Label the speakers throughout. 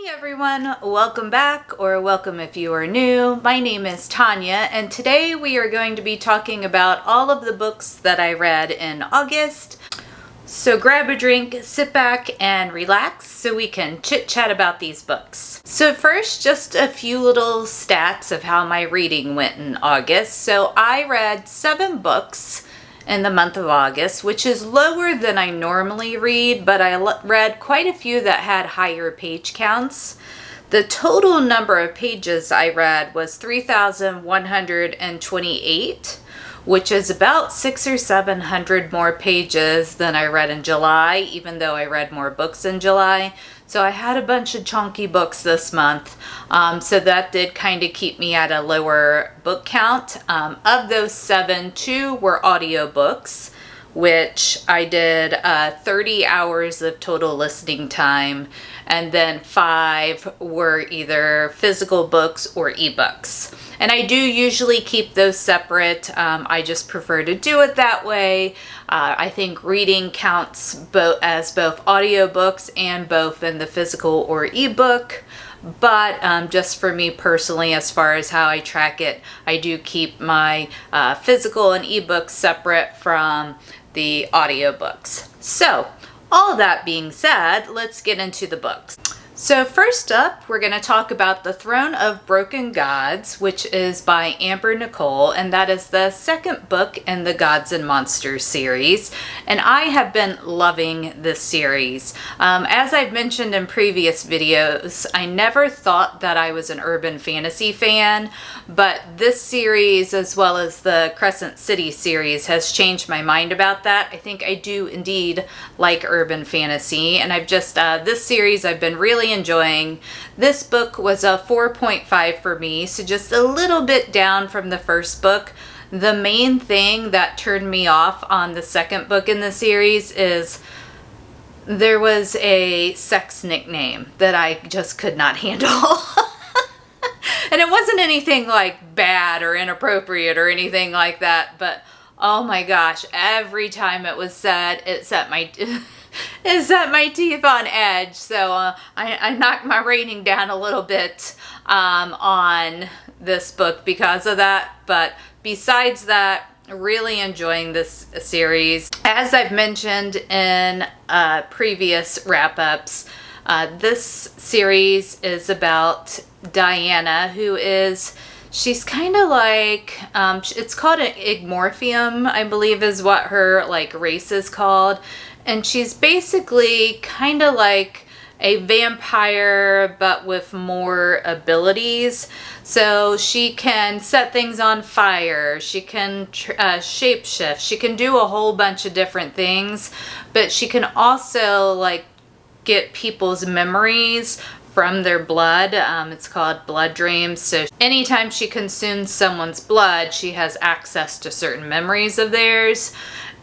Speaker 1: Hey everyone, welcome back, or welcome if you are new. My name is Tonya, and today we are going to be talking about all of the books that I read in August. So grab a drink, sit back, and relax so we can chit-chat about these books. So first, just a few little stats of how my reading went in August. So I read 7 books in the month of August, which is lower than I normally read, but I read quite a few that had higher page counts. The total number of pages I read was 3,128, which is about 600 or 700 more pages than I read in July, even though I read more books in July. So I had a bunch of chunky books this month, so that did kind of keep me at a lower book count. Of those 7, 2 were audiobooks, which I did 30 hours of total listening time, and then 5 were either physical books or ebooks. And I do usually keep those separate. I just prefer to do it that way. I think reading counts as both audiobooks and both in the physical or ebook. But just for me personally, as far as how I track it, I do keep my physical and ebooks separate from the audiobooks. So, all that being said, let's get into the books. So first up, we're going to talk about The Throne of Broken Gods, which is by Amber Nicole, and that is the second book in the Gods and Monsters series, and I have been loving this series. As I've mentioned in previous videos, I never thought that I was an urban fantasy fan, but this series, as well as the Crescent City series, has changed my mind about that. I think I do indeed like urban fantasy, and this series I've been really enjoying. This book was a 4.5 for me, so just a little bit down from the first book. The main thing that turned me off on the second book in the series is there was a sex nickname that I just could not handle. And it wasn't anything like bad or inappropriate or anything like that, but oh my gosh, every time it was said, it set my teeth on edge. So I knocked my rating down a little bit on this book because of that. But besides that, really enjoying this series. As I've mentioned in previous wrap-ups, this series is about Diana, she's kind of like, it's called an Igmorphium, I believe is what her race is called. And she's basically kind of like a vampire, but with more abilities. So she can set things on fire. She can shapeshift. She can do a whole bunch of different things. But she can also get people's memories from their blood. It's called blood dreams. So anytime she consumes someone's blood, she has access to certain memories of theirs.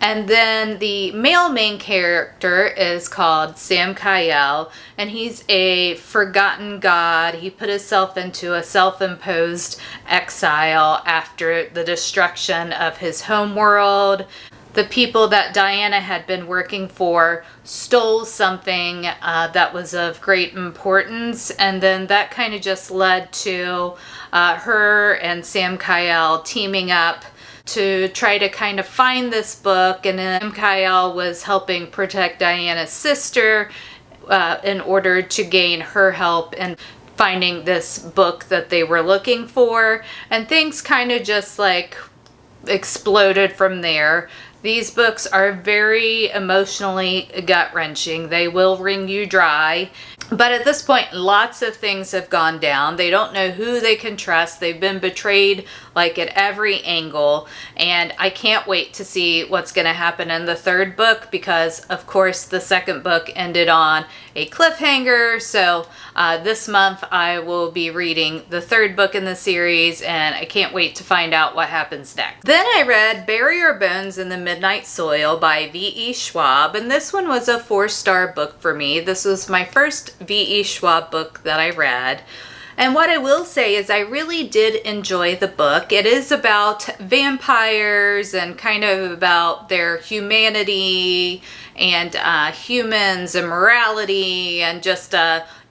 Speaker 1: And then the male main character is called Sam Kyle, and he's a forgotten god. He put himself into a self-imposed exile after the destruction of his homeworld. The people that Diana had been working for stole something that was of great importance, and then that kind of just led to her and Sam Kyle teaming up to try to kind of find this book. And then Kyle was helping protect Diana's sister in order to gain her help in finding this book that they were looking for. And things kind of just exploded from there. These books are very emotionally gut-wrenching. They will wring you dry. But at this point, lots of things have gone down. They don't know who they can trust. They've been betrayed at every angle. And I can't wait to see what's going to happen in the third book because, of course, the second book ended on a cliffhanger. So this month I will be reading the third book in the series, and I can't wait to find out what happens next. Then I read Bury Your Bones in the Midnight Soil by V.E. Schwab, and this one was a 4-star book for me. This was my first V.E. Schwab book that I read. And what I will say is I really did enjoy the book. It is about vampires and kind of about their humanity and humans and morality and just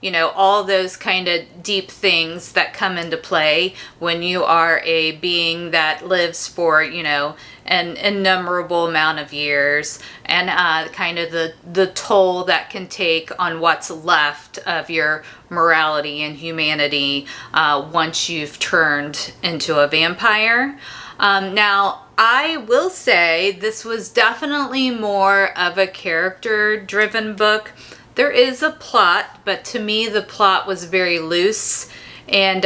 Speaker 1: all those kind of deep things that come into play when you are a being that lives for, an innumerable amount of years, and kind of the toll that can take on what's left of your morality and humanity once you've turned into a vampire. Now, I will say this was definitely more of a character-driven book. There is a plot, but to me the plot was very loose and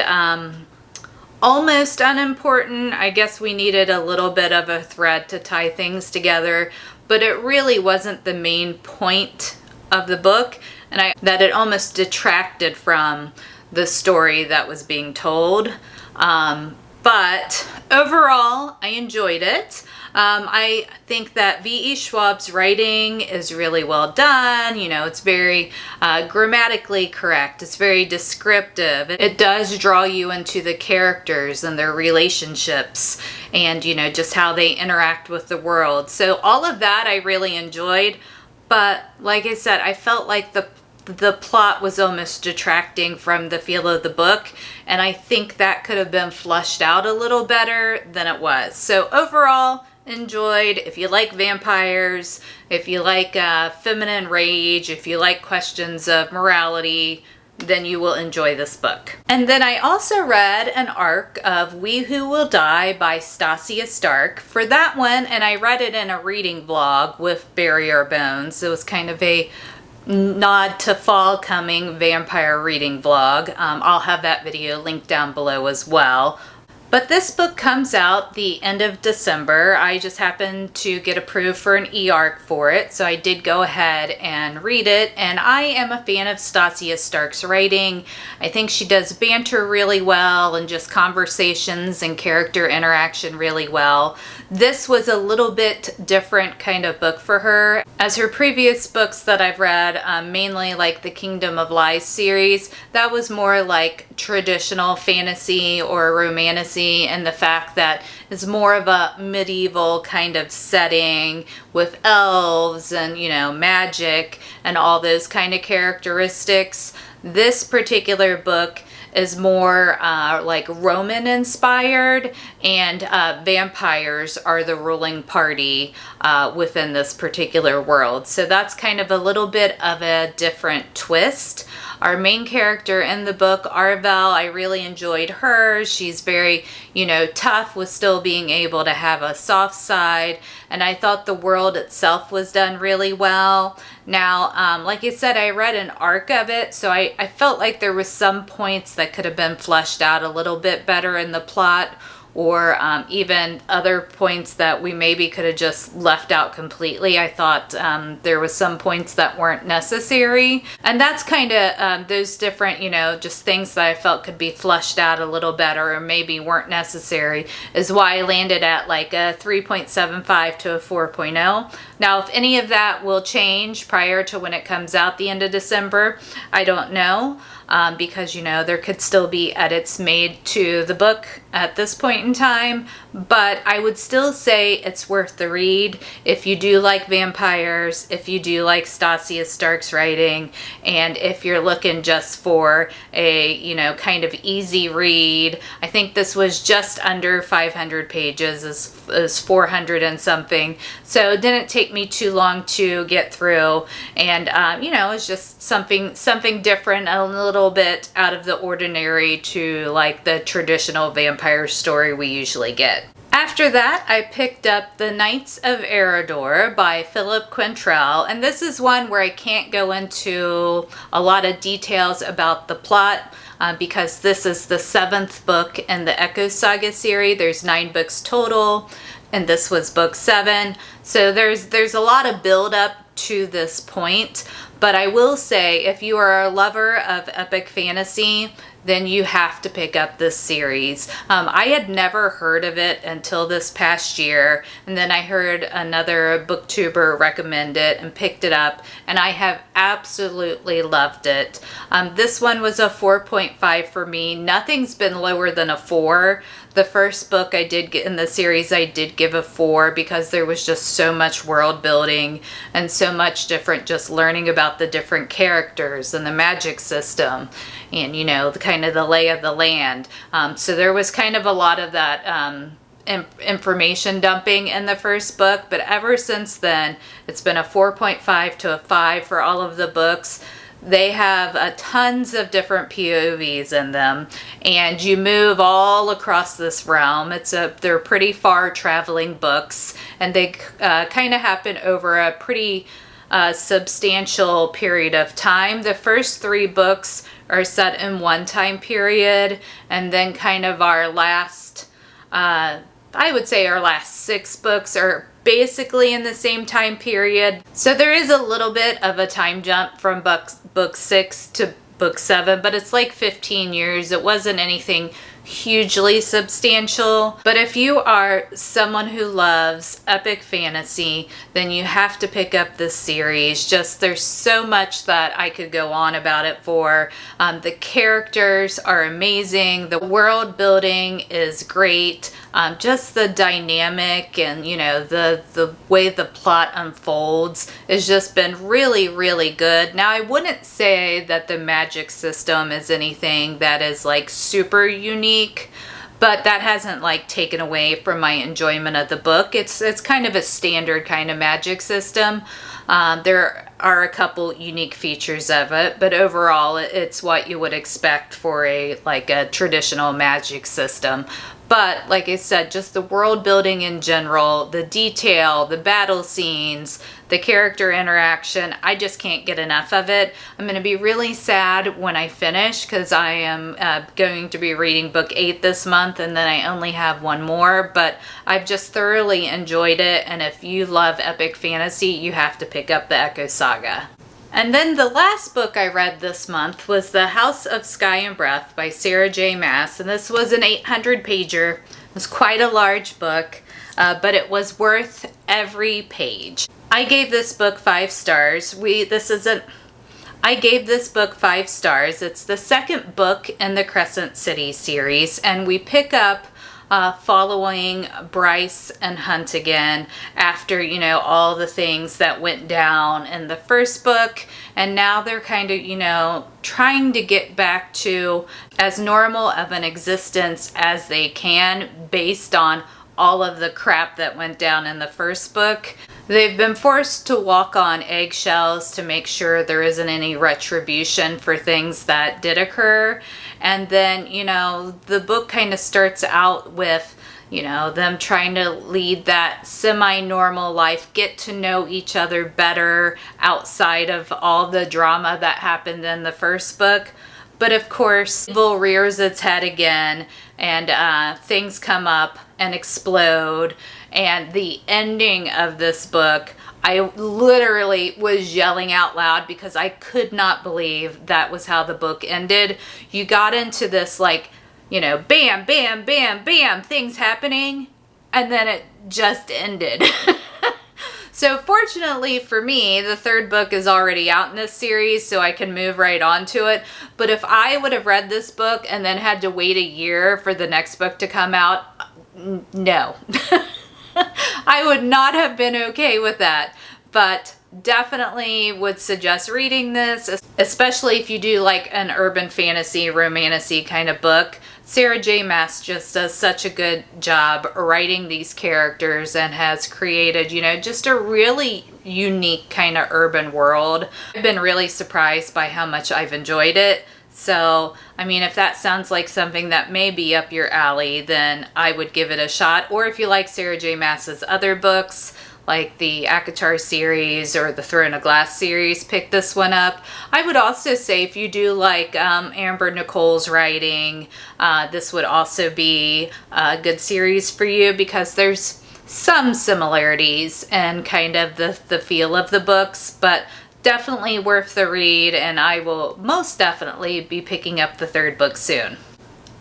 Speaker 1: almost unimportant. I guess we needed a little bit of a thread to tie things together, but it really wasn't the main point of the book, and that it almost detracted from the story that was being told. But overall, I enjoyed it. I think that V.E. Schwab's writing is really well done. It's very grammatically correct. It's very descriptive. It does draw you into the characters and their relationships and, just how they interact with the world. So all of that I really enjoyed. But like I said, I felt like the plot was almost detracting from the feel of the book, and I think that could have been fleshed out a little better than it was. So overall, enjoyed. If you like vampires, if you like feminine rage, if you like questions of morality, then you will enjoy this book. And then I also read an arc of We Who Will Die by Stasia Stark. For that one, and I read it in a reading vlog with Bury Our Bones. It was kind of a nod to fall coming vampire reading vlog. I'll have that video linked down below as well. But this book comes out the end of December. I just happened to get approved for an e-arc for it, so I did go ahead and read it. And I am a fan of Stasia Stark's writing. I think she does banter really well and just conversations and character interaction really well. This was a little bit different kind of book for her. As her previous books that I've read, mainly like the Kingdom of Lies series, that was more like traditional fantasy or romantasy, and the fact that it's more of a medieval kind of setting with elves and, magic and all those kind of characteristics. This particular book is more like Roman inspired, and vampires are the ruling party within this particular world. So that's kind of a little bit of a different twist. Our main character in the book, Arvel, I really enjoyed her. She's very, tough with still being able to have a soft side. And I thought the world itself was done really well. Now, like I said, I read an arc of it, so I felt like there was some points that could have been fleshed out a little bit better in the plot, or even other points that we maybe could have just left out completely. I thought there was some points that weren't necessary. And that's kind of those different, just things that I felt could be fleshed out a little better or maybe weren't necessary, is why I landed at like a 3.75 to a 4.0. Now, if any of that will change prior to when it comes out the end of December, I don't know. Because there could still be edits made to the book at this point in time, but I would still say it's worth the read if you do like vampires, if you do like Stasia Stark's writing, and if you're looking just for a kind of easy read. I think this was just under 500 pages, is 400 and something, so it didn't take me too long to get through, and it's just something different, a little bit out of the ordinary to like the traditional vampire story we usually get. After that, I picked up The Knights of Eredor by Philip Quintrell, and this is one where I can't go into a lot of details about the plot because this is the 7th book in the Echo Saga series. There's 9 books total, and this was book 7. So there's a lot of build up to this point, but I will say if you are a lover of epic fantasy, then you have to pick up this series. I had never heard of it until this past year, and then I heard another booktuber recommend it and picked it up, and I have absolutely loved it. This one was a 4.5 for me. Nothing's been lower than a 4. The first book I did get in the series, I did give a 4 because there was just so much world building and so much different, just learning about the different characters and the magic system and, you know, the kind of the lay of the land. So there was kind of a lot of that information dumping in the first book, but ever since then, it's been a 4.5 to a 5 for all of the books. They have tons of different POVs in them, and you move all across this realm. They're pretty far traveling books, and they kind of happen over a pretty substantial period of time. The first 3 books are set in one time period, and then kind of our last, I would say our last 6 books are basically in the same time period. So there is a little bit of a time jump from book 6 to book 7, but it's like 15 years. It wasn't anything hugely substantial. But if you are someone who loves epic fantasy, then you have to pick up this series. Just there's so much that I could go on about it for. The characters are amazing. The world building is great. Just the dynamic and, you know, the way the plot unfolds has just been really, really good. Now, I wouldn't say that the magic system is anything that is like super unique, but that hasn't like taken away from my enjoyment of the book. It's kind of a standard kind of magic system. There are a couple unique features of it, but overall it's what you would expect for a traditional magic system. But like I said, just the world building in general, the detail, the battle scenes, the character interaction, I just can't get enough of it. I'm going to be really sad when I finish because I am going to be reading book 8 this month, and then I only have one more, but I've just thoroughly enjoyed it, and if you love epic fantasy, you have to pick up the Echo Saga. And then the last book I read this month was The House of Sky and Breath by Sarah J. Maas, and this was an 800-pager. It was quite a large book, but it was worth every page. I gave this book 5 stars. I gave this book 5 stars. It's the second book in the Crescent City series, and we pick up following Bryce and Hunt again after, you know, all the things that went down in the first book, and now they're kind of, you know, trying to get back to as normal of an existence as they can based on all of the crap that went down in the first book. They've been forced to walk on eggshells to make sure there isn't any retribution for things that did occur. And then, you know, the book kind of starts out with, you know, them trying to lead that semi-normal life, get to know each other better outside of all the drama that happened in the first book. But of course, evil rears its head again, and things come up and explode. And the ending of this book, I literally was yelling out loud because I could not believe that was how the book ended. You got into this, like, you know, bam, bam, bam, bam, things happening, and then it just ended. So fortunately for me, the third book is already out in this series, so I can move right on to it. But if I would have read this book and then had to wait a year for the next book to come out, no. I would not have been okay with that. But definitely would suggest reading this, especially if you do like an urban fantasy, romantic-y kind of book. Sarah J. Maas just does such a good job writing these characters and has created, you know, just a really unique kind of urban world. I've been really surprised by how much I've enjoyed it. So, I mean, if that sounds like something that may be up your alley, then I would give it a shot. Or if you like Sarah J. Maas's other books, like the Akatar series or the Throne of Glass series, pick this one up. I would also say if you do like Amber Nicole's writing, this would also be a good series for you because there's some similarities and kind of the feel of the books, but definitely worth the read, and I will most definitely be picking up the third book soon.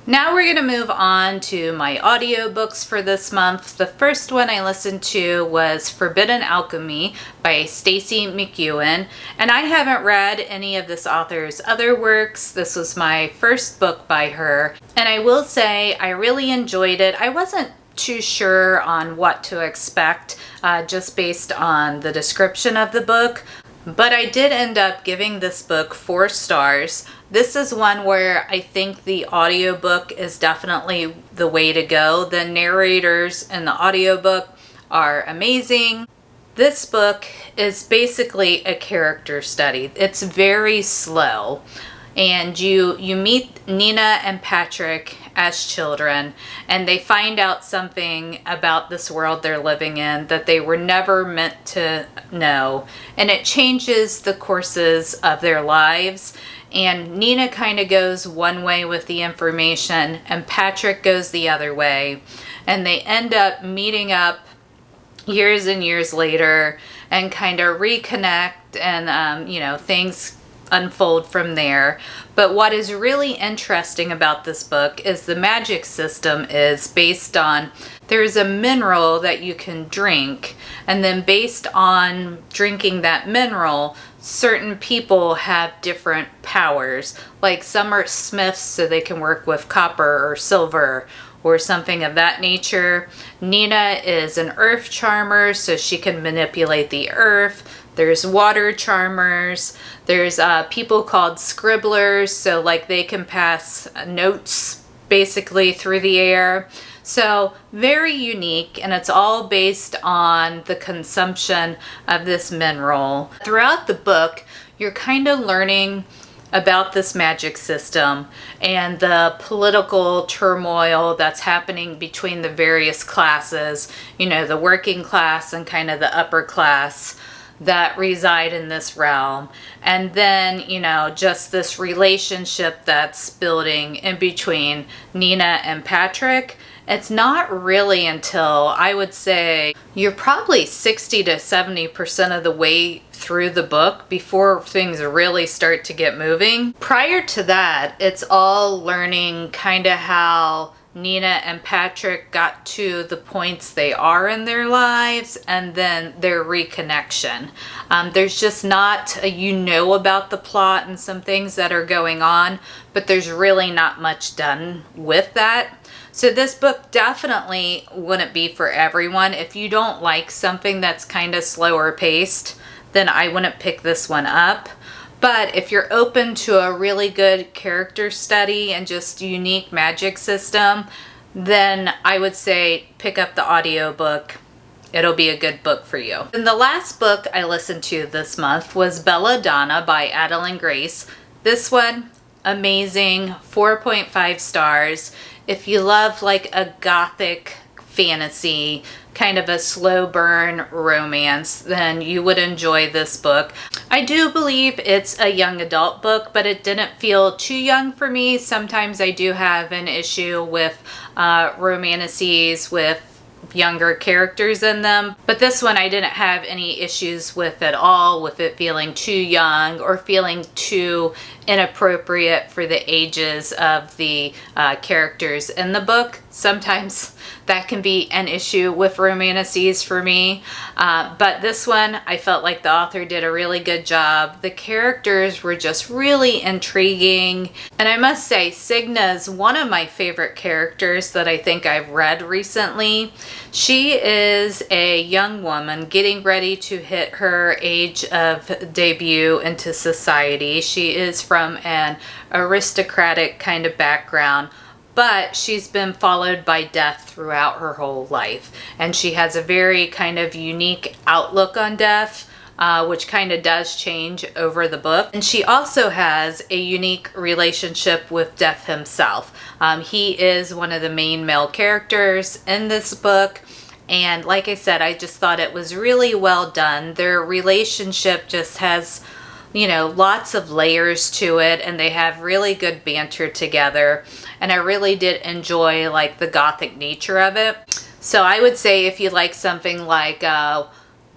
Speaker 1: Now we're going to move on to my audiobooks for this month. The first one I listened to was Forbidden Alchemy by Stacey McEwen, and I haven't read any of this author's other works. This was my first book by her, and I will say I really enjoyed it. I wasn't too sure on what to expect just based on the description of the book, but I did end up giving this book 4 stars. This is one where I think the audiobook is definitely the way to go. The narrators in the audiobook are amazing. This book is basically a character study. It's very slow. And you meet Nina and Patrick as children, and they find out something about this world they're living in that they were never meant to know. And it changes the courses of their lives. And Nina kind of goes one way with the information, and Patrick goes the other way. And they end up meeting up years and years later and kind of reconnect, and, things unfold from there. But what is really interesting about this book is the magic system is based on, there's a mineral that you can drink, and then based on drinking that mineral, certain people have different powers. Like some are smiths, so they can work with copper or silver or something of that nature. Nina is an earth charmer, so she can manipulate the earth. There's water charmers. There's people called scribblers, so like they can pass notes basically through the air. So very unique, and it's all based on the consumption of this mineral. Throughout the book, you're kind of learning about this magic system and the political turmoil that's happening between the various classes, the working class and kind of the upper class that reside in this realm. And then, just this relationship that's building in between Nina and Patrick. It's not really until, I would say, you're probably 60 to 70% of the way through the book before things really start to get moving. Prior to that, it's all learning kind of how Nina and Patrick got to the points they are in their lives, and then their reconnection. There's just not about the plot and some things that are going on, but there's really not much done with that. So this book definitely wouldn't be for everyone. If you don't like something that's kind of slower paced, then I wouldn't pick this one up. But if you're open to a really good character study and just unique magic system, then I would say pick up the audiobook. It'll be a good book for you. And the last book I listened to this month was Belladonna by Adeline Grace. This one, amazing, 4.5 stars. If you love like a gothic fantasy, kind of a slow burn romance, then you would enjoy this book. I do believe it's a young adult book, but it didn't feel too young for me. Sometimes I do have an issue with romances with younger characters in them, but this one I didn't have any issues with at all, with it feeling too young or feeling too inappropriate for the ages of the characters in the book. Sometimes that can be an issue with romances for me, but this one I felt like the author did a really good job. The characters were just really intriguing, and I must say Signa is one of my favorite characters that I think I've read recently. She is a young woman getting ready to hit her age of debut into society. She is from an aristocratic kind of background, but she's been followed by death throughout her whole life. And she has a very kind of unique outlook on death, which kind of does change over the book. And she also has a unique relationship with Death himself. He is one of the main male characters in this book. And like I said, I just thought it was really well done. Their relationship just has, lots of layers to it, and they have really good banter together. And I really did enjoy like the gothic nature of it. So I would say if you like something like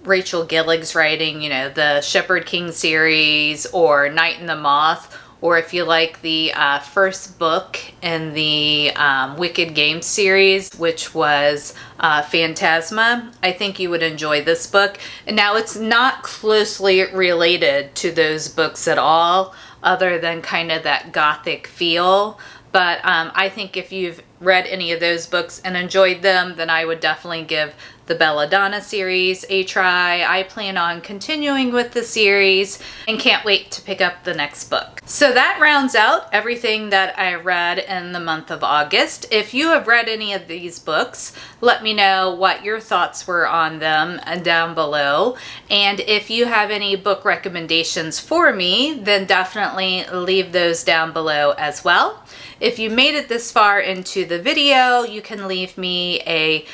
Speaker 1: Rachel Gillig's writing, you know, the Shepherd King series or Night and the Moth, or if you like the first book in the Wicked Games series, which was Phantasma, I think you would enjoy this book. And now it's not closely related to those books at all, other than kind of that gothic feel. But I think if you've read any of those books and enjoyed them, then I would definitely give the Belladonna series a try. I plan on continuing with the series and can't wait to pick up the next book. So that rounds out everything that I read in the month of August. If you have read any of these books, let me know what your thoughts were on them down below. And if you have any book recommendations for me, then definitely leave those down below as well. If you made it this far into the video, you can leave me a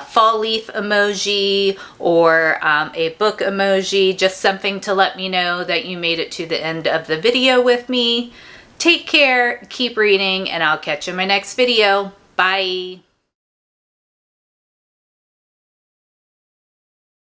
Speaker 1: fall leaf emoji or a book emoji, just something to let me know that you made it to the end of the video with me. Take care, keep reading, and I'll catch you in my next video. Bye.